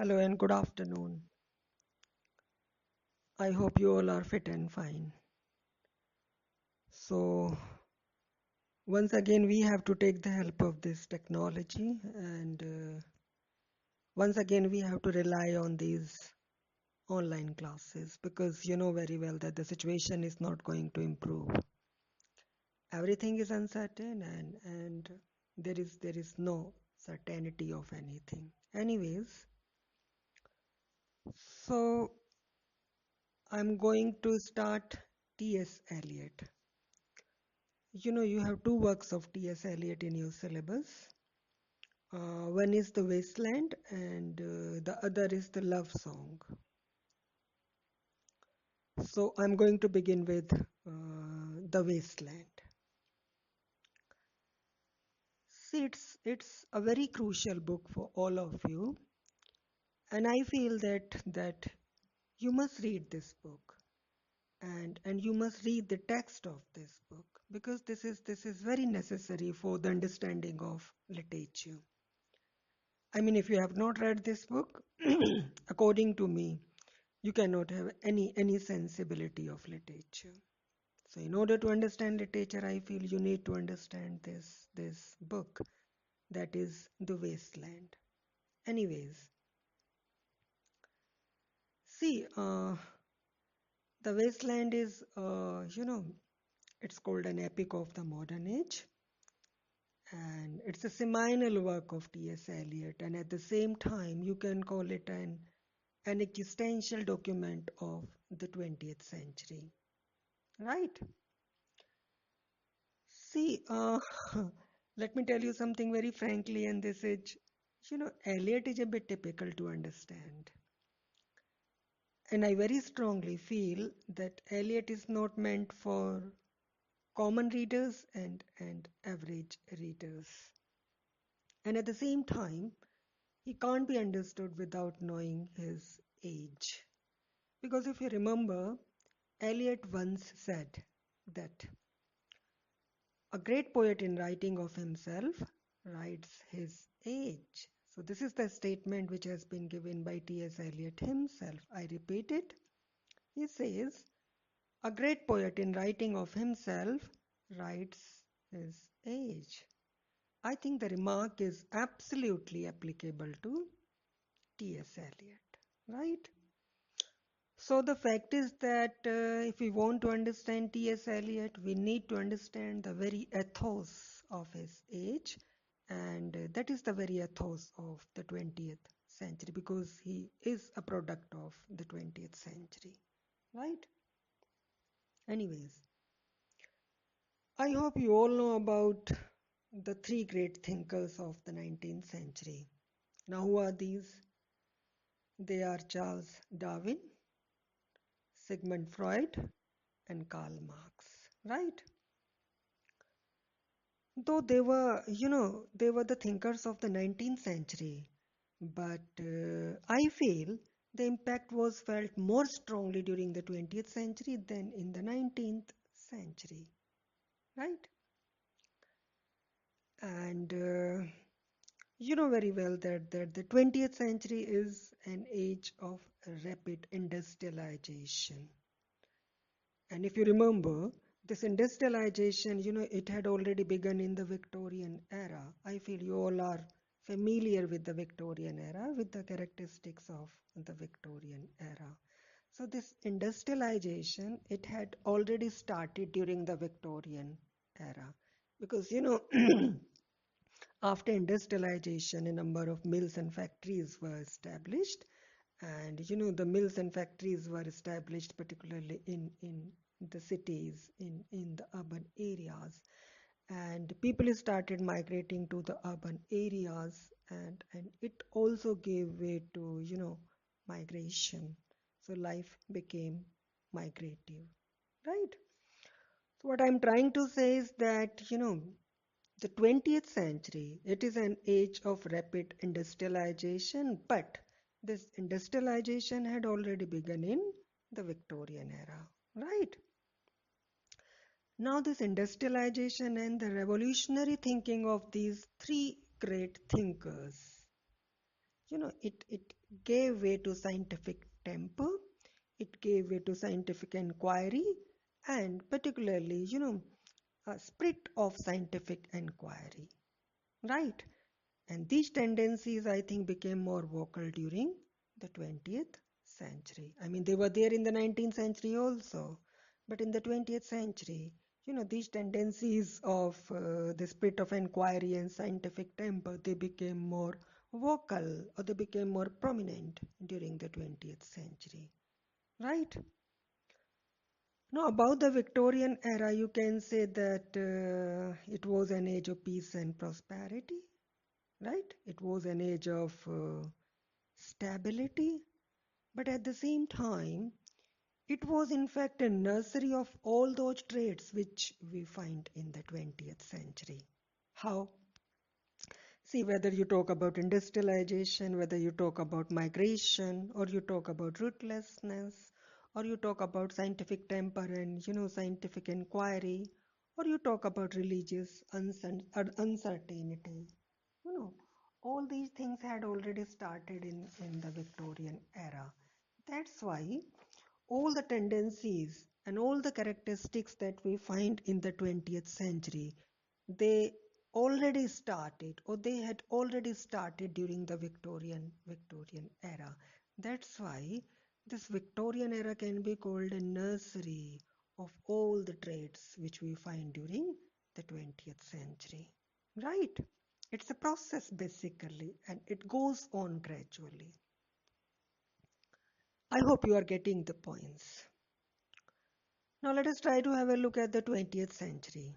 Hello and good afternoon. I hope you all are fit and fine. So, once again, we have to take the help of this technology, and once again, we have to rely on these online classes because you know very well that the situation is not going to improve. Everything is uncertain, and there is no certainty of anything. Anyways, so I'm going to start T.S. Eliot. You know, you have two works of T.S. Eliot in your syllabus. One is The Wasteland, and the other is The Love Song. So I'm going to begin with The Wasteland. See, it's a very crucial book for all of you, and I feel that you must read this book, and you must read the text of this book because this is very necessary for the understanding of literature. I mean, if you have not read this book, according to me, you cannot have any sensibility of literature. So, in order to understand literature, I feel you need to understand this book, that is The Wasteland. Anyways, see, The Wasteland is, it's called an epic of the modern age, and it's a seminal work of T.S. Eliot, and at the same time, you can call it an existential document of the 20th century, right? See, let me tell you something very frankly, and this is, Eliot is a bit typical to understand. And I very strongly feel that Eliot is not meant for common readers and average readers. And at the same time, he can't be understood without knowing his age. Because if you remember, Eliot once said that a great poet in writing of himself writes his age. So, this is the statement which has been given by T.S. Eliot himself. I repeat it. He says, a great poet in writing of himself writes his age. I think the remark is absolutely applicable to T.S. Eliot, right? So the fact is that if we want to understand T.S. Eliot, we need to understand the very ethos of his age, and that is the very ethos of the 20th century because he is a product of the 20th century, right? Anyways, I hope you all know about the three great thinkers of the 19th century. Now, who are these? They are Charles Darwin, Sigmund Freud, and Karl Marx, right? Though they were the thinkers of the 19th century, but I feel the impact was felt more strongly during the 20th century than in the 19th century, right? And you know very well that the 20th century is an age of rapid industrialization. And if you remember, this industrialization, it had already begun in the Victorian era. I feel you all are familiar with the Victorian era, with the characteristics of the Victorian era. So this industrialization, it had already started during the Victorian era. Because, after industrialization, a number of mills and factories were established, and the mills and factories were established particularly in the cities, in the urban areas, and people started migrating to the urban areas, and it also gave way to migration. So life became migrative, right? So what I'm trying to say is that the 20th century, it is an age of rapid industrialization, but this industrialization had already begun in the Victorian era, right? Now, this industrialization and the revolutionary thinking of these three great thinkers, it gave way to scientific temper, it gave way to scientific inquiry, and particularly, a spirit of scientific inquiry, right? And these tendencies, I think, became more vocal during the 20th century. I mean, they were there in the 19th century also, but in the 20th century, these tendencies of the spirit of inquiry and scientific temper, they became more vocal or they became more prominent during the 20th century, right? Now, about the Victorian era, you can say that it was an age of peace and prosperity, right? It was an age of stability, but at the same time, it was in fact a nursery of all those traits which we find in the 20th century. How? See, whether you talk about industrialization, whether you talk about migration, or you talk about rootlessness, or you talk about scientific temper and scientific inquiry, or you talk about religious uncertainty, you know, all these things had already started in the Victorian era. That's why all the tendencies and all the characteristics that we find in the 20th century, they already started or they had already started during the Victorian era. That's why this Victorian era can be called a nursery of all the traits which we find during the 20th century. Right? It's a process basically, and it goes on gradually. I hope you are getting the points. Now let us try to have a look at the 20th century.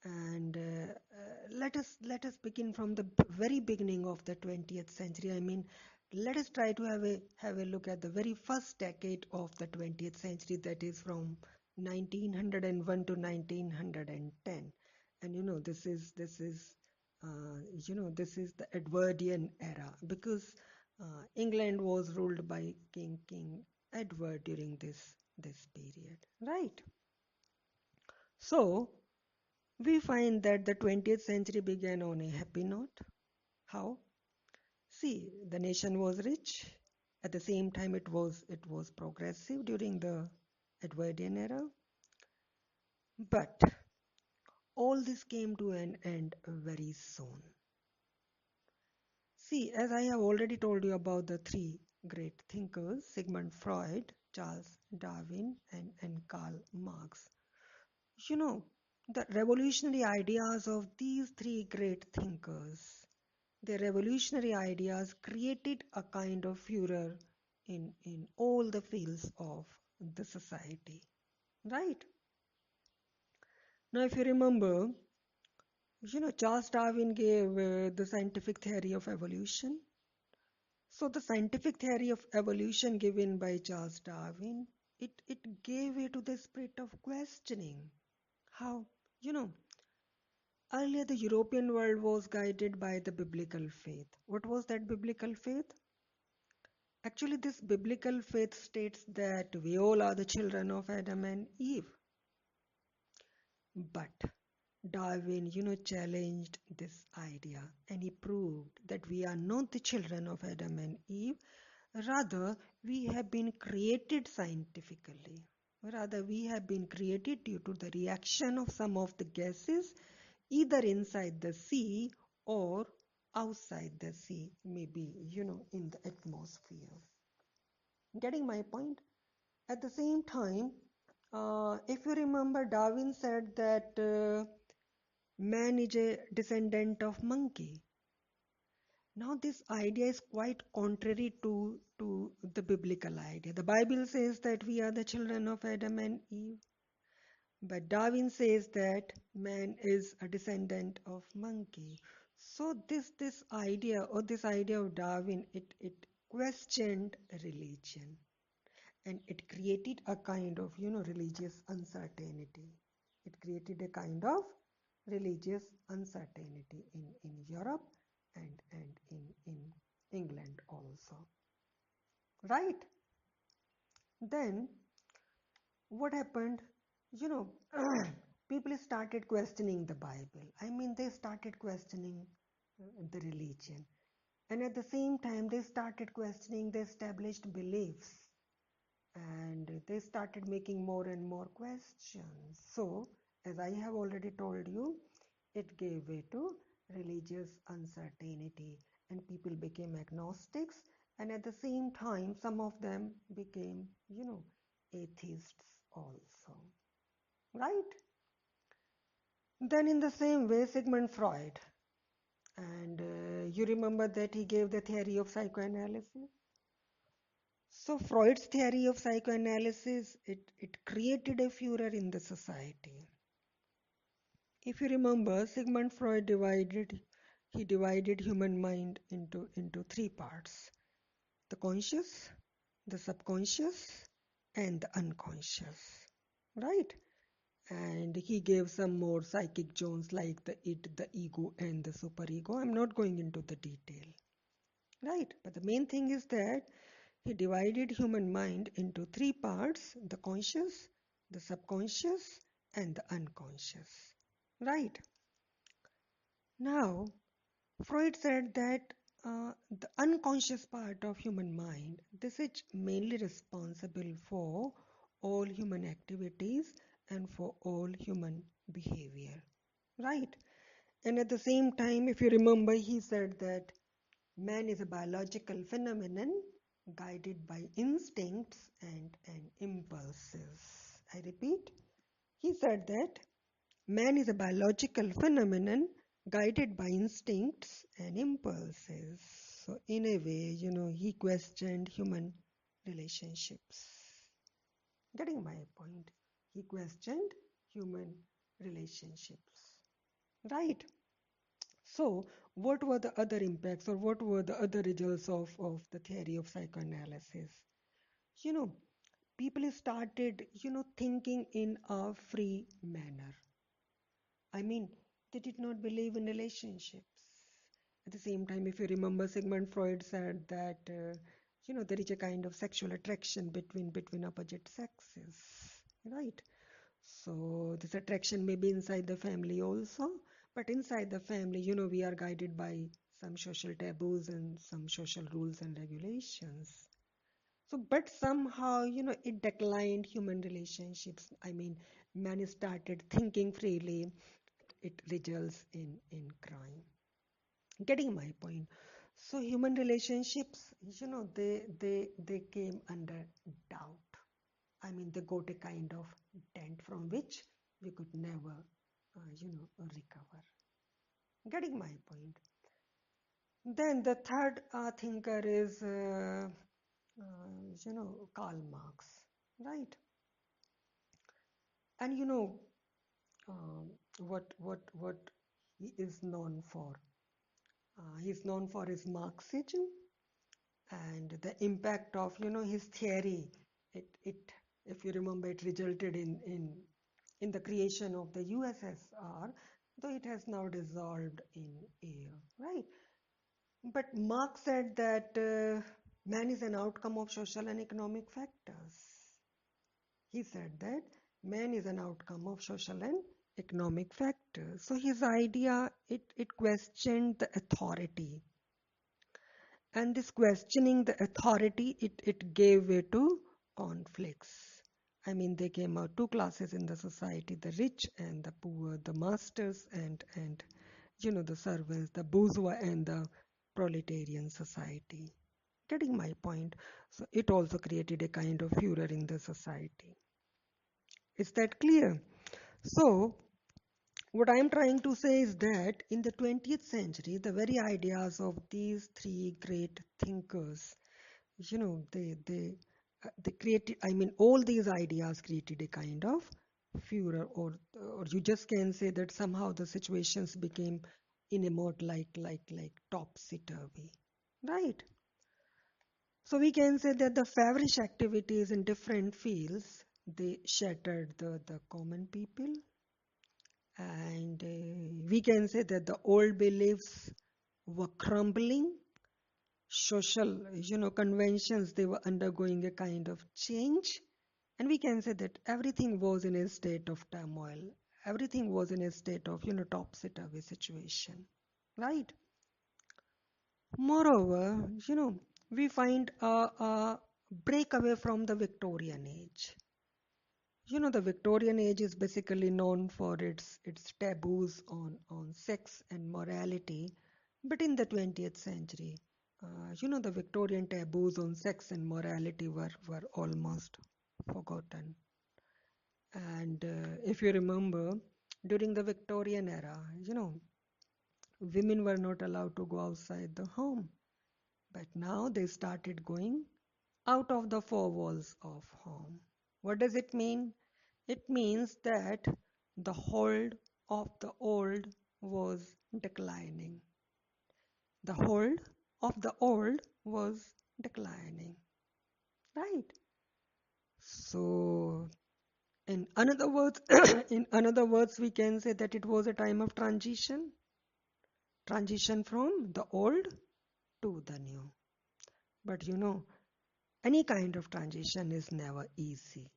And let us begin from the very beginning of the 20th century. I mean, let us try to have a look at the very first decade of the 20th century, that is from 1901 to 1910. And this is the Edwardian era, because England was ruled by King Edward during this period, right? So we find that the 20th century began on a happy note. How? See, the nation was rich. At the same time, it was progressive during the Edwardian era. But all this came to an end very soon. See, as I have already told you about the three great thinkers, Sigmund Freud, Charles Darwin, and Karl Marx. You know, the revolutionary ideas of these three great thinkers, their revolutionary ideas created a kind of furor in all the fields of the society. Right? Now, if you remember, Charles Darwin gave the scientific theory of evolution. So, the scientific theory of evolution given by Charles Darwin, it gave way to the spirit of questioning. How? You know, Earlier the European world was guided by the biblical faith. What was that biblical faith? Actually, this biblical faith states that we all are the children of Adam and Eve. But Darwin, challenged this idea and he proved that we are not the children of Adam and Eve. Rather, we have been created scientifically. Rather, we have been created due to the reaction of some of the gases either inside the sea or outside the sea, maybe, in the atmosphere. Getting my point? At the same time, if you remember, Darwin said that man is a descendant of monkey. Now, this idea is quite contrary to the biblical idea. The Bible says that we are the children of Adam and Eve. But Darwin says that man is a descendant of monkey. So this idea of Darwin, it questioned religion and it created a kind of religious uncertainty. It created a kind of religious uncertainty in Europe and in England also. Right? Then what happened? You know, people started questioning the Bible. I mean, they started questioning the religion. And at the same time, they started questioning the established beliefs and they started making more and more questions. So, as I have already told you, it gave way to religious uncertainty and people became agnostics, and at the same time, some of them became, atheists also, right? Then, in the same way, Sigmund Freud, and you remember that he gave the theory of psychoanalysis. So Freud's theory of psychoanalysis, it created a furor in the society. If you remember, Sigmund Freud he divided human mind into three parts: the conscious, the subconscious, and the unconscious. Right? And he gave some more psychic zones like the id, the ego, and the superego. I'm not going into the detail. Right? But the main thing is that he divided human mind into three parts: the conscious, the subconscious, and the unconscious. Right? Now, Freud said that the unconscious part of human mind, this is mainly responsible for all human activities and for all human behavior. Right? And at the same time, if you remember, he said that man is a biological phenomenon guided by instincts and impulses. I repeat, he said that man is a biological phenomenon guided by instincts and impulses. So, in a way, he questioned human relationships. Getting my point? He questioned human relationships. Right? So, what were the other impacts or what were the other results of the theory of psychoanalysis? You know, people started, thinking in a free manner. I mean, they did not believe in relationships. At the same time, if you remember, Sigmund Freud said that, there is a kind of sexual attraction between opposite sexes, right? So this attraction may be inside the family also, but inside the family, we are guided by some social taboos and some social rules and regulations. So, but somehow, it declined human relationships. I mean, man started thinking freely. It results in crime. Getting my point. So, human relationships, they came under doubt. I mean, they got a kind of dent from which we could never, recover. Getting my point. Then the third thinker is, Karl Marx, right? And what he is known for. He is known for his Marxism and the impact of his theory. It if you remember, it resulted in the creation of the USSR, though it has now dissolved in air, right? But Marx said that man is an outcome of social and economic factors. He said that man is an outcome of social and economic factors. So his idea, it questioned the authority. And this questioning the authority, it gave way to conflicts. I mean, there came out two classes in the society: the rich and the poor, the masters and the servants, the bourgeois and the proletarian society. Getting my point? So it also created a kind of furor in the society. Is that clear? So, what I'm trying to say is that in the 20th century, the very ideas of these three great thinkers, they created. I mean, all these ideas created a kind of furor, or you just can say that somehow the situations became in a mode like topsy-turvy, right? So we can say that the feverish activities in different fields, they shattered the common people, and we can say that the old beliefs were crumbling. Social conventions, they were undergoing a kind of change, and we can say that everything was in a state of turmoil. Everything was in a state of topsy-turvy situation, right? Moreover, we find a breakaway from the Victorian age. The Victorian age is basically known for its taboos on sex and morality. But in the 20th century, the Victorian taboos on sex and morality were almost forgotten. And if you remember, during the Victorian era, women were not allowed to go outside the home. But now they started going out of the four walls of home. What does it mean? It means that the hold of the old was declining. The hold of the old was declining. Right? So, in another words, in another words, we can say that it was a time of transition from the old to the new. But any kind of transition is never easy.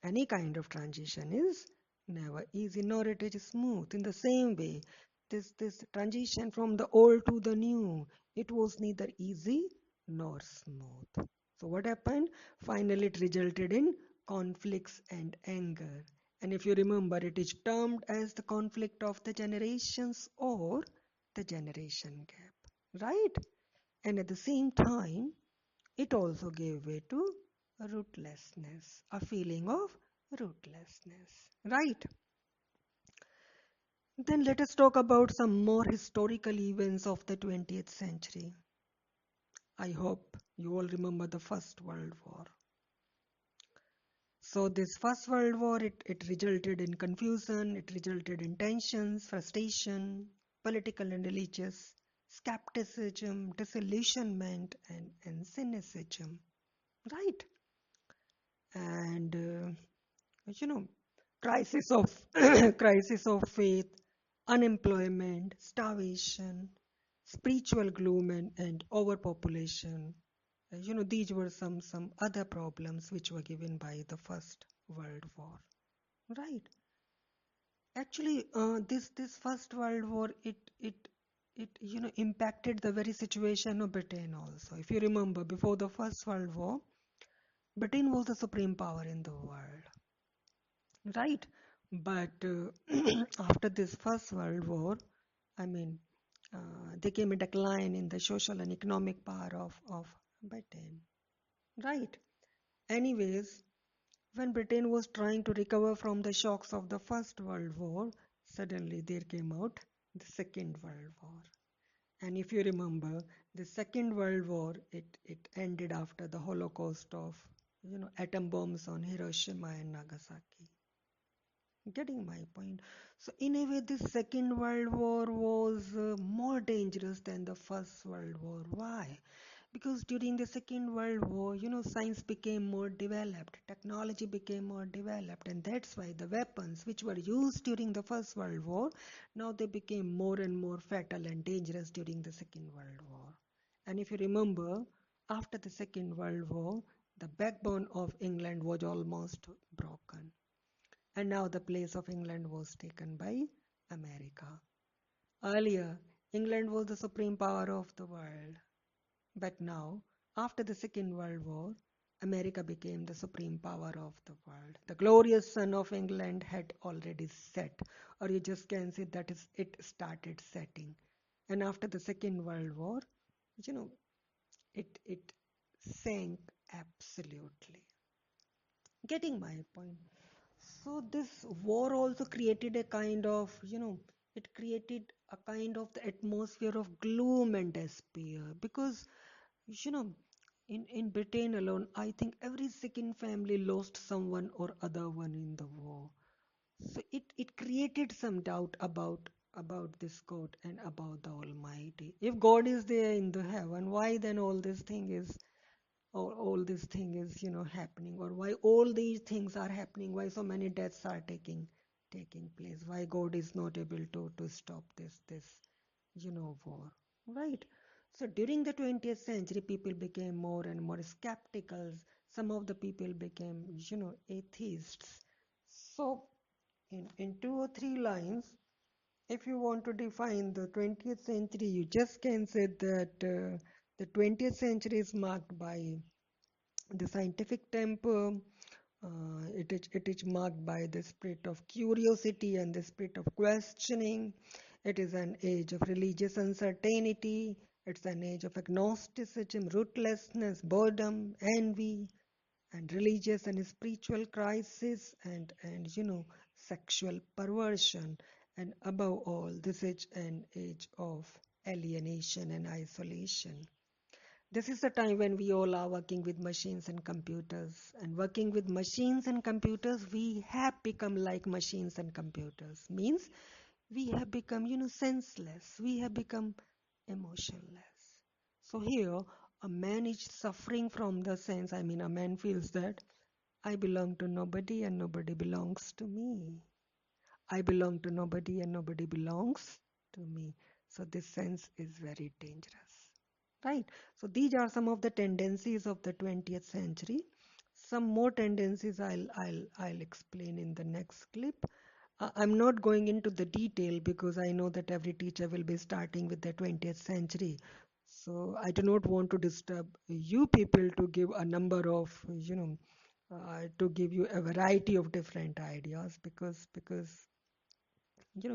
Any kind of transition is never easy, nor it is smooth. In the same way, this transition from the old to the new, it was neither easy nor smooth. So what happened? Finally, it resulted in conflicts and anger. And if you remember, it is termed as the conflict of the generations or the generation gap, right? And at the same time, it also gave way to rootlessness, a feeling of rootlessness, right? Then let us talk about some more historical events of the 20th century. I hope you all remember the First World War. So this First World War, it resulted in confusion, it resulted in tensions, frustration, political and religious, skepticism, disillusionment, and cynicism, right? And you know, crisis of crisis of faith, unemployment, starvation, spiritual gloom, and overpopulation. These were some other problems which were given by the First World War. Right. Actually, this First World War, it impacted the very situation of Britain also. If you remember, before the First World War, Britain was the supreme power in the world. Right. But after this First World War, I mean, there came a decline in the social and economic power of Britain. Right. Anyways, when Britain was trying to recover from the shocks of the First World War, suddenly there came out the Second World War. And if you remember, the Second World War, it ended after the Holocaust of, atom bombs on Hiroshima and Nagasaki. Getting my point. So in a way, this Second World War was more dangerous than the First World War. Why? Because during the Second World War, science became more developed, technology became more developed, and that's why the weapons which were used during the First World War, now they became more and more fatal and dangerous during the Second World War. And if you remember, after the Second World War, the backbone of England was almost broken. And now the place of England was taken by America. Earlier, England was the supreme power of the world. But now, after the Second World War, America became the supreme power of the world. The glorious sun of England had already set, or you just can say that it started setting. And after the Second World War, you know, it sank absolutely. Getting my point. So this war also created a kind of, it created a kind of the atmosphere of gloom and despair because, you know, in Britain alone, I think every second family lost someone or other one in the war. So it created some doubt about this God and about the Almighty. If God is there in the heaven, why then all this thing is happening, or why all these things are happening, why so many deaths are taking place, why God is not able to stop this war, right? So during the 20th century, people became more and more skeptical. Some of the people became atheists. So in two or three lines, If you want to define the 20th century, you just can say that the 20th century is marked by the scientific temper. It is marked by the spirit of curiosity and the spirit of questioning. It is an age of religious uncertainty. It's an age of agnosticism, rootlessness, boredom, envy, and religious and spiritual crisis, and sexual perversion. And above all, this is an age of alienation and isolation. This is the time when we all are working with machines and computers. And working with machines and computers, we have become like machines and computers. Means we have become senseless. We have become emotionless. So here, a man is suffering from the sense, I mean, a man feels that I belong to nobody and nobody belongs to me. I belong to nobody and nobody belongs to me. So this sense is very dangerous. Right? So these are some of the tendencies of the 20th century. Some more tendencies I'll explain in the next clip. I'm not going into the detail because I know that every teacher will be starting with the 20th century. So I do not want to disturb you people to give a number of, to give you a variety of different ideas because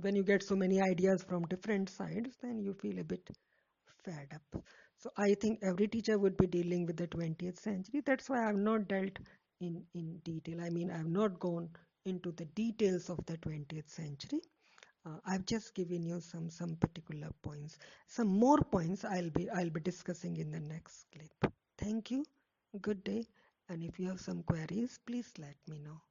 when you get so many ideas from different sides, then you feel a bit fed up. So I think every teacher would be dealing with the 20th century. That's why I've not dealt in detail. I mean, I've not gone into the details of the 20th century. I've just given you some particular points. Some more points I'll be discussing in the next clip. Thank you. Good day. And if you have some queries, please let me know.